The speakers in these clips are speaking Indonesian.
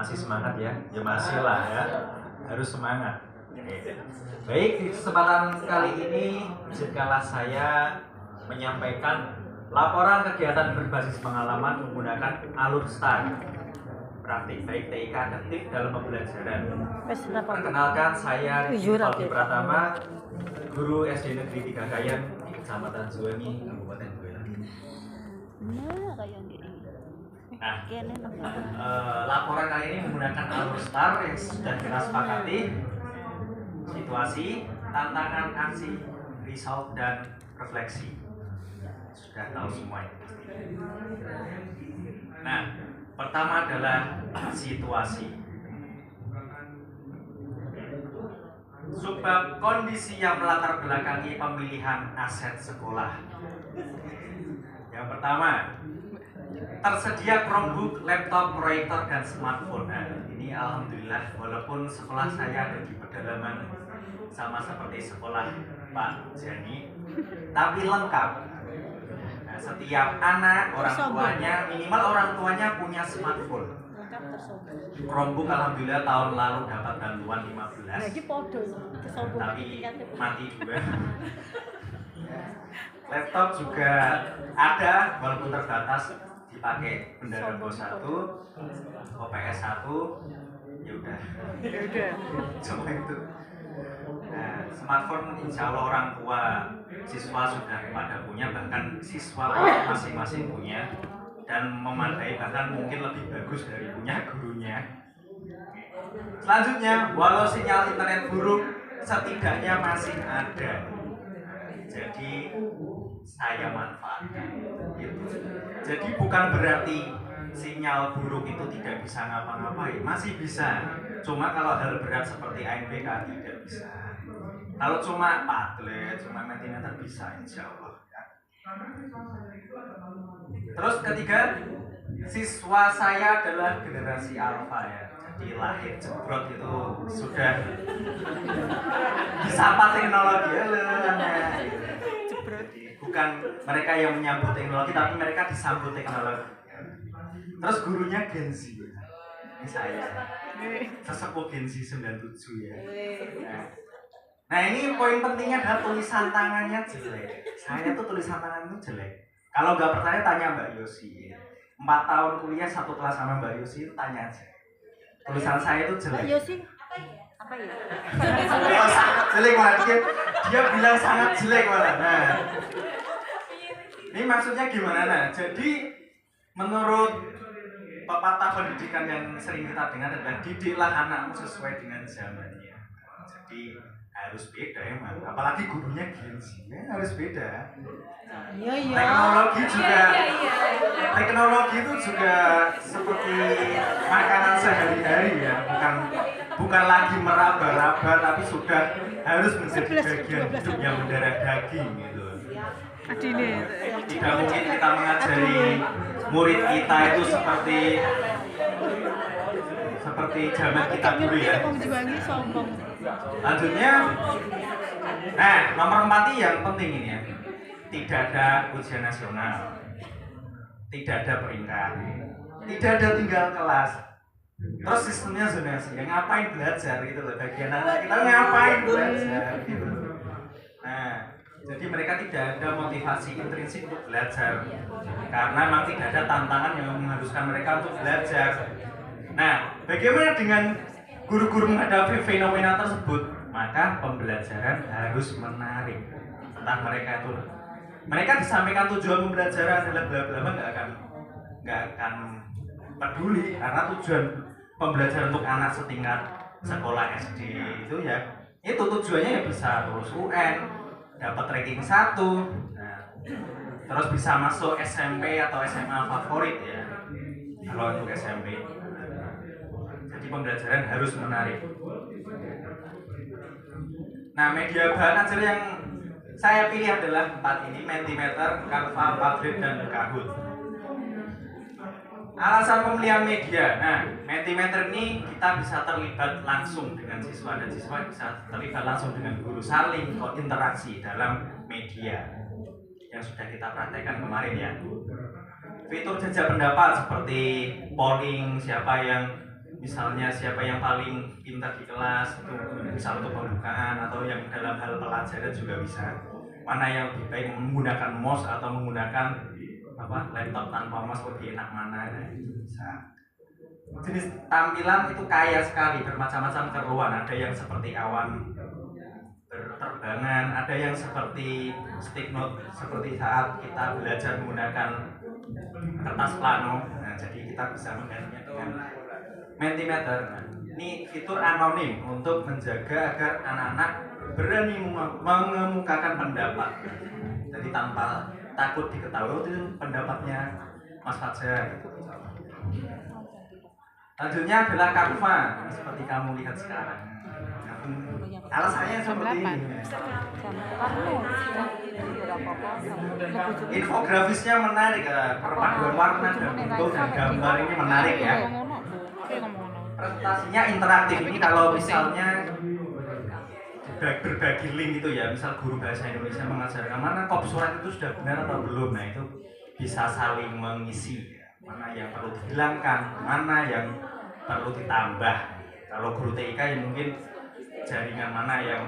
Masih semangat ya? Ya masih lah ya. Harus semangat. Baik, di kesempatan kali ini izinkanlah saya menyampaikan laporan kegiatan berbasis pengalaman menggunakan alur STAR. Praktik baik TIK aktif dalam pembelajaran. Perkenalkan, saya Faldi Pratama, guru SD Negeri 3 Kayan di Kecamatan Zuwangi, Kabupaten Boyolali. Nah, laporan kali ini menggunakan alur STAR yang sudah kita sepakati: situasi, tantangan, aksi, result, dan refleksi. Sudah tahu semua ini. Nah, pertama adalah situasi. Sebab kondisi yang melatar belakangi pemilihan aset sekolah. Yang pertama, tersedia Chromebook, laptop, proyektor, dan smartphone. Nah, ini alhamdulillah, walaupun sekolah saya ada di pedalaman sama seperti sekolah Pak Jani, tapi lengkap. Nah, setiap anak, orang tuanya, minimal orang tuanya punya smartphone. Chromebook alhamdulillah tahun lalu dapat bantuan 15. Tapi mati juga. Laptop juga ada walaupun terbatas, dipakai bendera BOS 1, OPS 1, ya udah. Cuma itu. Nah, smartphone insya Allah orang tua siswa sudah pada punya, bahkan siswa masing-masing punya, dan memadai, bahkan mungkin lebih bagus dari punya gurunya. Selanjutnya, walau sinyal internet buruk, setidaknya masih ada. Jadi saya manfaatkan gitu. Jadi bukan berarti sinyal buruk itu tidak bisa ngapa-ngapain, masih bisa. Cuma kalau hal berat seperti ANPK tidak bisa. Kalau cuma padlet, cuma mentimeter bisa, insya Allah. Terus ketiga, siswa saya adalah generasi alfa ya. Jadi lahir jebrot itu sudah disapa teknologi. Bukan mereka yang menyambut teknologi, tapi mereka disambut teknologi. Terus gurunya Gen Z. Ini saya. Sesepuh Gen Z 97 ya. Nah, ini poin pentingnya adalah tulisan tangannya jelek. Saya tuh tulisan tangannya jelek. Kalau nggak percaya tanya Mbak Yosi. 4 tahun kuliah satu kelas sama Mbak Yosi, itu tanya aja. Tulisan saya itu jelek. Mbak Yosi apa ya? Sangat jelek malah dia bilang sangat jelek malah. Nah, ini maksudnya gimana? Nah, jadi menurut pepatah pendidikan yang sering kita dengar adalah didiklah anakmu sesuai dengan zamannya. Jadi harus beda emang, apalagi gurunya Gen Z ya, harus beda. Teknologi itu juga seperti makanan sehari-hari ya, bukan lagi meraba-raba, tapi sudah harus menjadi bagian hidup yang mendarah daging gitu. Tidak mungkin kita mengajari murid kita itu seperti zaman kita dulu ya. Lanjutnya, nah nomor 4 yang penting ini ya, tidak ada ujian nasional, tidak ada peringkat, tidak ada tinggal kelas. Terus sistemnya zonasi, ya ngapain belajar gitu loh, bagian anak kita ngapain belajar gitu. Nah, jadi mereka tidak ada motivasi intrinsik untuk belajar, karena memang tidak ada tantangan yang mengharuskan mereka untuk belajar. Nah, bagaimana dengan guru-guru menghadapi fenomena tersebut? Maka pembelajaran harus menarik. Entah mereka disampaikan tujuan pembelajaran adalah bla bla bla, nggak akan peduli, karena tujuan pembelajaran untuk anak setingkat sekolah SD itu ya, itu tujuannya ya bisa lulus UN, dapat ranking 1, nah, terus bisa masuk SMP atau SMA favorit ya, kalau untuk SMP. Jadi pembelajaran harus menarik. Nah, media bahan ajar yang saya pilih adalah 4 ini: Mentimeter, Canva, Padlet, dan Kahoot. Alasan pemilihan media. Nah, Mentimeter ini kita bisa terlibat langsung dengan siswa, dan siswa bisa terlibat langsung dengan guru, saling interaksi dalam media yang sudah kita praktekkan kemarin ya. Fitur jejak pendapat seperti polling, siapa yang misalnya siapa yang paling pintar di kelas itu bisa untuk pembukaan, atau yang dalam hal pelajaran juga bisa. Mana yang lebih baik menggunakan mouse atau menggunakan laptop tanpa mouse lebih enak mana, itu bisa. Jenis tampilan itu kaya sekali, bermacam-macam keruan. Ada yang seperti awan berterbangan, ada yang seperti stick note seperti saat kita belajar menggunakan kertas plano. Nah, jadi kita bisa menggantinya dengan Mentimeter. Ini fitur anonim untuk menjaga agar anak-anak berani mengemukakan pendapat. Jadi tanpa takut diketahui itu pendapatnya Mas Fajar. Selanjutnya adalah Canva, seperti kamu lihat sekarang. Alasannya seperti ini. Infografisnya menarik, perpaduan warna dan bentuk dan gambar ini menarik ya. Presentasinya interaktif. Ini kalau misalnya berbagi link itu ya, misal guru bahasa Indonesia mengajarkan mana kop surat itu sudah benar atau belum, nah itu bisa saling mengisi ya. Mana yang perlu dihilangkan, mana yang perlu ditambah. Kalau guru TIK ya mungkin jaringan mana yang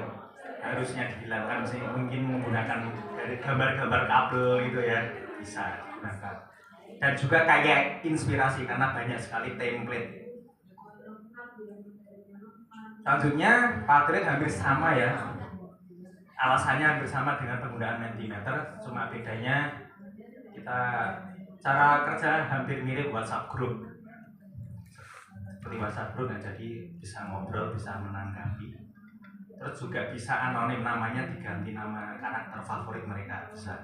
harusnya dihilangkan, mungkin menggunakan dari gambar-gambar kabel gitu ya, bisa digunakan. Dan juga kayak inspirasi karena banyak sekali template. Selanjutnya Padlet hampir sama ya, alasannya hampir sama dengan penggunaan Mentimeter, cuma bedanya kita cara kerja hampir mirip WhatsApp group, seperti WhatsApp group. Nah, jadi bisa ngobrol, bisa menanggapi, terus juga bisa anonim, namanya diganti nama karakter favorit mereka bisa.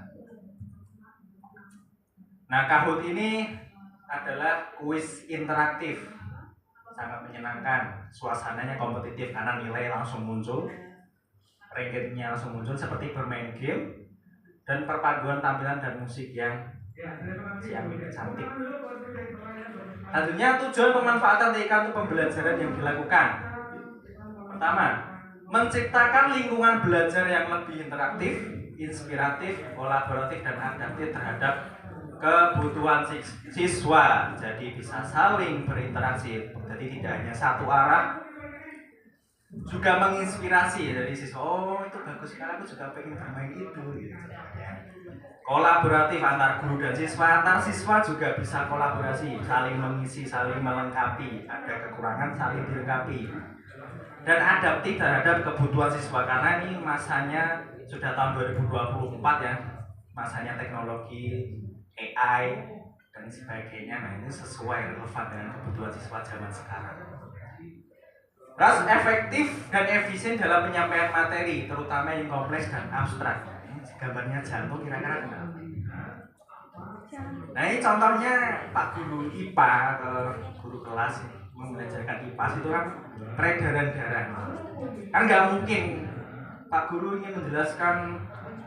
Nah, Kahoot ini adalah kuis interaktif, sangat menyenangkan, suasananya kompetitif karena nilai langsung muncul, rankingnya langsung muncul seperti bermain game, dan perpaduan tampilan dan musik yang ciamik cantik. Selanjutnya tujuan pemanfaatan TIK untuk pembelajaran yang dilakukan. Pertama, menciptakan lingkungan belajar yang lebih interaktif, inspiratif, kolaboratif, dan adaptif terhadap kebutuhan siswa. Jadi bisa saling berinteraksi, jadi tidak hanya satu arah, juga menginspirasi dari siswa. Oh, itu bagus sekali, aku juga pengen bermain itu gitu. Kolaboratif antar guru dan siswa, antar siswa juga bisa kolaborasi, saling mengisi, saling melengkapi, ada kekurangan saling dilengkapi. Dan adaptif terhadap kebutuhan siswa, karena ini masanya sudah tahun 2024 ya, masanya teknologi AI dan sebagainya. Nah, ini sesuai relevan dengan kebutuhan siswa zaman sekarang. Terus efektif dan efisien dalam penyampaian materi, terutama yang kompleks dan abstrak. Ini gambarnya jantung kira-kira kenapa? Nah, ini contohnya Pak Guru IPA atau guru kelas mengajarkan IPAS itu kan peredaran darah. Kan nggak mungkin Pak Guru ingin menjelaskan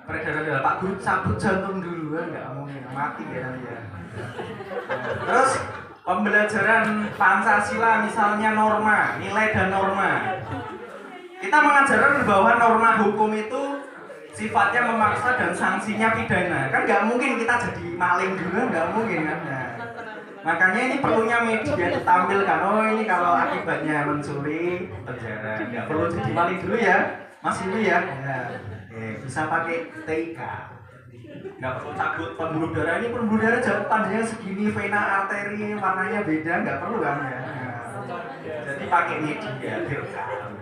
peredaran darah, Pak Guru cabut jantung dulu, kan nggak mungkin, mati ya nanti ya. Terus pembelajaran Pancasila misalnya norma, nilai dan norma. Kita mengajarkan bahwa norma hukum itu sifatnya memaksa dan sanksinya pidana. Kan nggak mungkin kita jadi maling dulu, nggak mungkin kan. Nah, makanya ini perlunya media ditampilkan. Oh, ini kalau akibatnya mencuri penjara, nggak perlu jadi maling dulu ya, masih dulu ya. Bisa pakai TIK. Nggak perlu cabut pembuluh darah, ini pembuluh darah jauh panjangnya segini, vena arteri warnanya beda, nggak perlu kan ya. Jadi pakai media direkam.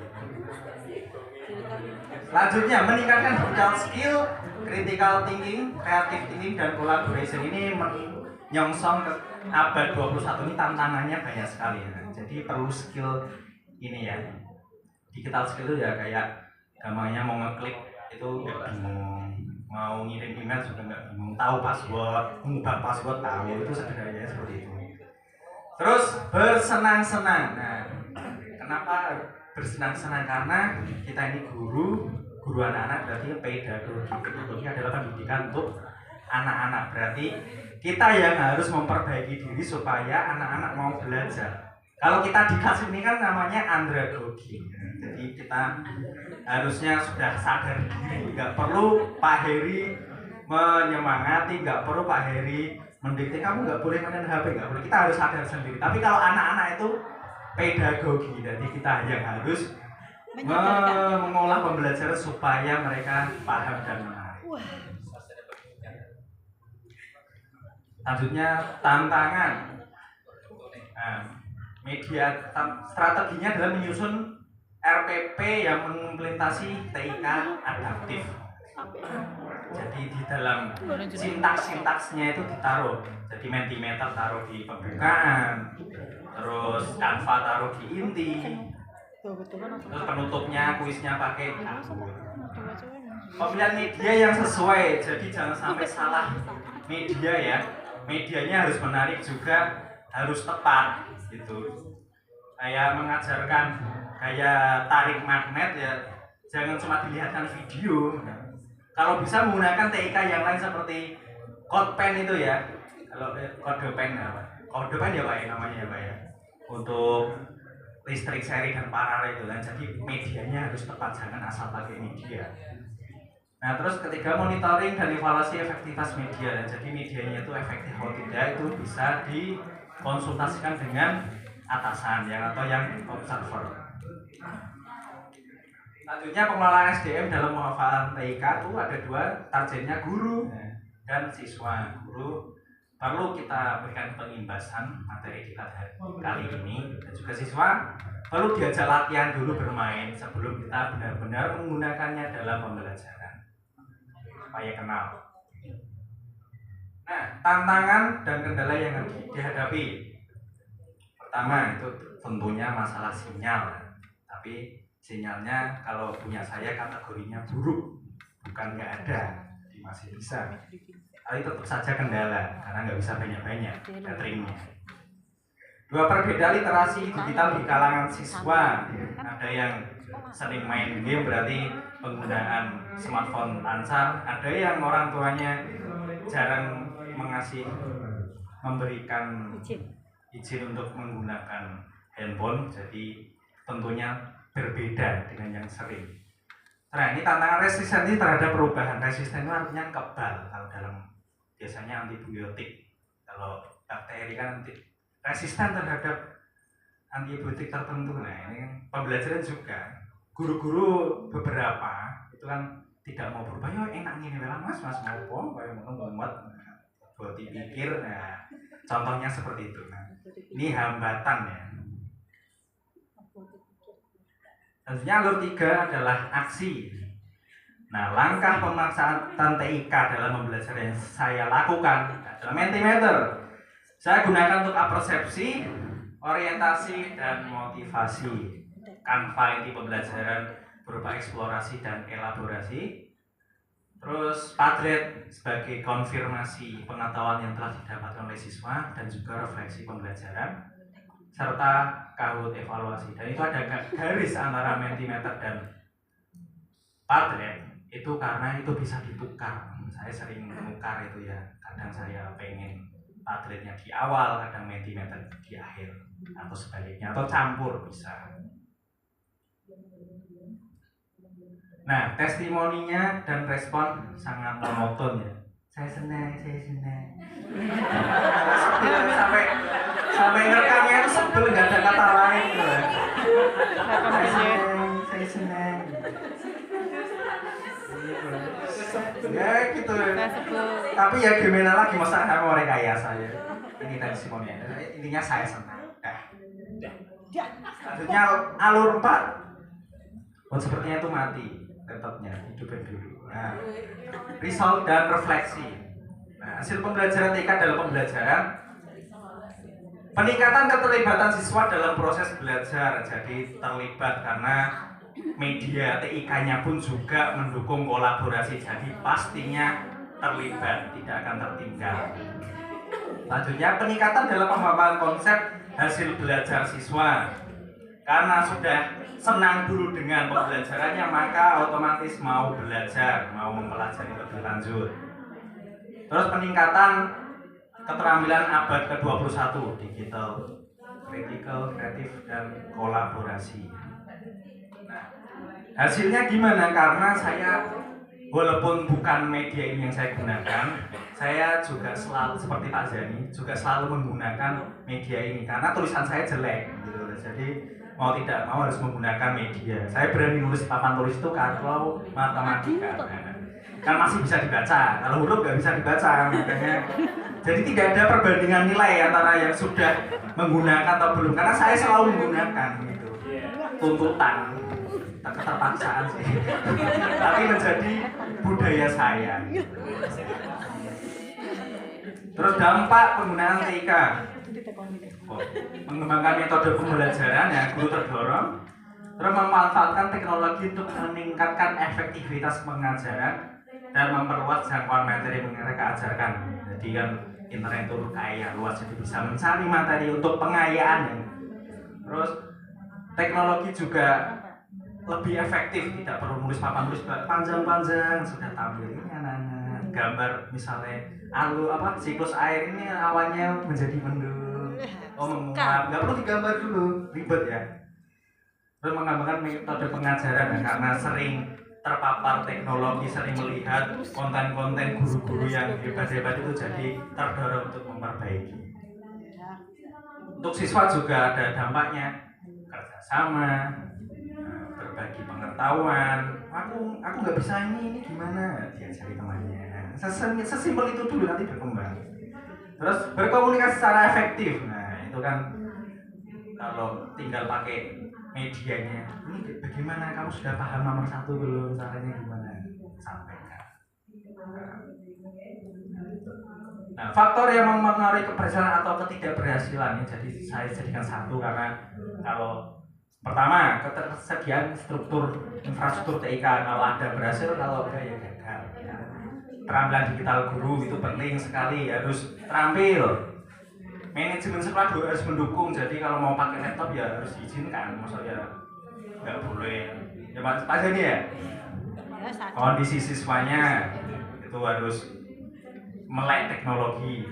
Selanjutnya meningkatkan digital skill, critical thinking, creative thinking, dan collaboration. Ini menyongsong ke abad 21 ini, tantangannya banyak sekali ya. Jadi perlu skill ini ya. Digital skill itu ya kayak gampangnya mau ngeklik itu nggak bingung, mau ngirim email juga nggak bingung, tahu password, mengubah password tahu, itu sederhananya seperti itu. Terus bersenang-senang. Nah, kenapa bersenang-senang? Karena kita ini guru anak-anak, berarti pedagogi adalah pendidikan untuk anak-anak. Berarti kita yang harus memperbaiki diri supaya anak-anak mau belajar. Kalau kita di kelas ini kan namanya andragogi. Jadi kita harusnya sudah sadar diri, nggak perlu Pak Heri menyemangati, nggak perlu Pak Heri mendikte kamu nggak boleh main HP, nggak boleh. Kita harus sadar sendiri. Tapi kalau anak-anak itu pedagogi. Jadi kita yang harus mengolah pembelajaran supaya mereka paham dan menarik. Selanjutnya tantangan. Nah, media strateginya adalah menyusun RPP yang mengimplementasi TIK adaptif. Jadi di dalam sintaks-sintaksnya itu ditaruh. Jadi Mentimeter taruh di pembukaan, terus Canva taruh di inti, terus penutupnya kuisnya pakai Kahoot. Pemilihan media yang sesuai, jadi jangan sampai salah media ya. Medianya harus menarik juga, harus tepat gitu. Kayak mengajarkan kayak tarik magnet ya, jangan cuma dilihatkan video. Kalau bisa menggunakan TIK yang lain seperti CodePen itu ya. Kalau CodePen apa? CodePen ya Pak ya namanya ya Pak ya. Untuk listrik seri dan paralel itu kan. Jadi medianya harus tepat, jangan asal pakai media. Nah terus ketiga monitoring dan evaluasi efektivitas media. Jadi medianya itu efektif atau tidak itu bisa dikonsultasikan dengan atasan yang atau yang observer. Selanjutnya pengelolaan SDM dalam pemanfaatan TIK itu ada dua, targetnya guru dan siswa. Guru perlu kita berikan pengimbasan materi kita kali ini, dan juga siswa perlu diajak latihan dulu bermain sebelum kita benar-benar menggunakannya dalam pembelajaran supaya kenal. Nah, tantangan dan kendala yang harus dihadapi. Pertama itu tentunya masalah sinyal, tapi sinyalnya kalau punya saya kategorinya buruk, bukan nggak ada, masih bisa. Tapi tetap saja kendala karena nggak bisa banyak-banyak cateringnya. Dua, perbedaan literasi digital di kalangan siswa. Ada yang sering main game berarti penggunaan smartphone lancar. Ada yang orang tuanya jarang memberikan izin untuk menggunakan handphone. Jadi tentunya berbeda dengan yang sering. Nah ini tantangan resistensi terhadap perubahan. Resisten itu artinya kebal kalau dalam biasanya antibiotik. Kalau bakteri kan resisten terhadap antibiotik tertentu. Nah ini pembelajaran juga. Guru-guru beberapa itu kan tidak mau berubah. Yo enak ini mas mau kayak membuat buat dipikir. Nah contohnya seperti itu. Nah, ini hambatan ya. Selanjutnya alur 3 adalah aksi. Nah, langkah pemaksaan TIK dalam pembelajaran yang saya lakukan adalah Mentimeter. Saya gunakan untuk apersepsi, orientasi, dan motivasi. Canva inti pembelajaran berupa eksplorasi dan elaborasi. Terus Padlet sebagai konfirmasi pengetahuan yang telah didapatkan oleh siswa dan juga refleksi pembelajaran, serta Kahoot evaluasi. Dan itu ada garis antara Mentimeter dan Padlet itu karena itu bisa ditukar. Saya sering menukar itu ya. Kadang saya pengen Padletnya di awal, kadang Mentimeter di akhir, atau sebaliknya, atau campur bisa. Nah, testimoninya dan respon sangat monoton ya. Saya senang. sampai ngerekamnya itu sebel, nggak ada kata lain gitu. Saya senang. Ya gitu. Tapi ya gimana lagi, masa saya mau rekayasa ya. Ini testimoninya. Intinya saya senang. Selanjutnya alur 4. Sepertinya itu mati. Laptopnya hidupin dulu. Nah, result dan refleksi. Nah, hasil pembelajaran TIK dalam pembelajaran, peningkatan keterlibatan siswa dalam proses belajar. Jadi terlibat karena media TIK-nya pun juga mendukung kolaborasi. Jadi pastinya terlibat, tidak akan tertinggal. Selanjutnya peningkatan dalam pemahaman konsep hasil belajar siswa. Karena sudah senang dulu dengan pembelajarannya, maka otomatis mau belajar, mau mempelajari lebih lanjut. Terus peningkatan keterampilan abad ke-21, digital, critical, kreatif, dan kolaborasi. Nah, hasilnya gimana? Karena saya walaupun bukan media ini yang saya gunakan, saya juga selalu seperti Pak Zani juga selalu menggunakan media ini karena tulisan saya jelek gitu. Jadi mau tidak mau harus menggunakan media. Saya berani nulis papan tulis itu kalau matematika. Kan masih bisa dibaca, kalau huruf nggak bisa dibaca, makanya jadi tidak ada perbandingan nilai antara yang sudah menggunakan atau belum, karena saya selalu menggunakan gitu. Tuntutan, keterpaksaan sih, tapi menjadi budaya saya. Terus dampak penggunaan TIK, mengembangkan metode pembelajaran yang guru terdorong, terus memanfaatkan teknologi untuk meningkatkan efektivitas pengajaran dan memperluas jangkauan materi yang mereka ajarkan. Jadi kan internet itu kaya luas, jadi bisa mencari materi untuk pengayaan. Terus teknologi juga lebih efektif, tidak perlu nulis papan tulis panjang-panjang, sudah tampil ini anak-anak gambar misalnya siklus air ini awannya menjadi mendung, menguap, nggak perlu digambar dulu, ribet ya. Terus mengembangkan metode pengajaran karena sering terpapar teknologi, sering melihat konten-konten guru-guru yang hebat-hebat itu, jadi terdorong untuk memperbaiki. Untuk siswa juga ada dampaknya, kerjasama, berbagi pengetahuan. Aku nggak bisa ini gimana, diajari temannya. Sesimpel itu dulu, nanti berkembang. Terus berkomunikasi secara efektif. Nah itu kan kalau tinggal pakai medianya, ini bagaimana, kamu sudah paham nomor 1 belum, caranya gimana, sampaikan. Nah, faktor yang mempengaruhi keberhasilan atau ketidakberhasilan, jadi saya jadikan satu karena kalau pertama ketersediaan infrastruktur TIK, kalau ada berhasil, kalau enggak ya gagal. Keterampilan digital guru itu penting sekali, harus terampil. Manajemen sekolah juga harus mendukung, jadi kalau mau pakai laptop ya harus diizinkan, maksudnya nggak boleh ya Pak Jani ya, kondisi siswanya itu harus melek teknologi.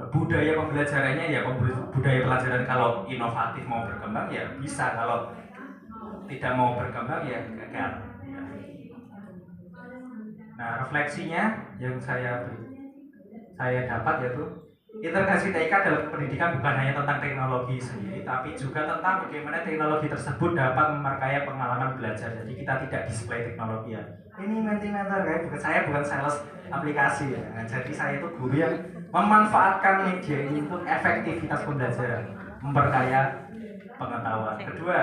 Budaya pembelajarannya ya budaya pelajaran, kalau inovatif mau berkembang ya bisa, kalau tidak mau berkembang ya gagal. Nah refleksinya yang saya dapat yaitu integrasi TIK dalam pendidikan bukan hanya tentang teknologi sendiri, tapi juga tentang bagaimana teknologi tersebut dapat memperkaya pengalaman belajar. Jadi kita tidak display teknologi ya. Ini Mentimeter kayak bukan sales aplikasi ya. Nah, jadi saya itu guru yang memanfaatkan media ini untuk efektivitas pembelajaran, memperkaya pengetahuan. Kedua,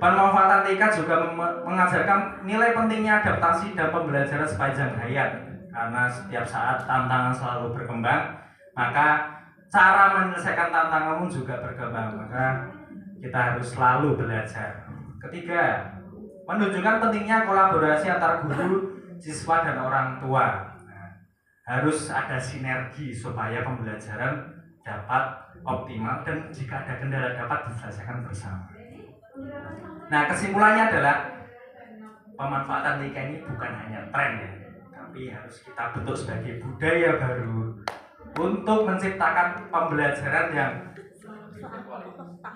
pemanfaatan TIK juga mengajarkan nilai pentingnya adaptasi dan pembelajaran sepanjang hayat. Karena setiap saat tantangan selalu berkembang, maka cara menyelesaikan tantangan pun juga berkembang, maka kita harus selalu belajar. Ketiga, menunjukkan pentingnya kolaborasi antar guru, siswa, dan orang tua. Nah, harus ada sinergi supaya pembelajaran dapat optimal dan jika ada kendala dapat diselesaikan bersama. Nah, kesimpulannya adalah pemanfaatan TIK ini bukan hanya tren ya, tapi harus kita bentuk sebagai budaya baru untuk menciptakan pembelajaran yang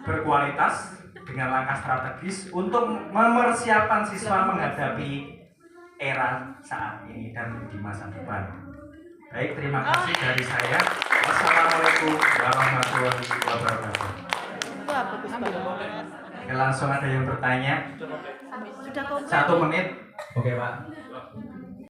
berkualitas dengan langkah strategis untuk mempersiapkan siswa menghadapi era saat ini dan di masa depan. Baik, terima kasih dari saya. Wassalamualaikum warahmatullahi wabarakatuh. Oke, langsung ada yang bertanya. 1 menit. Oke Pak.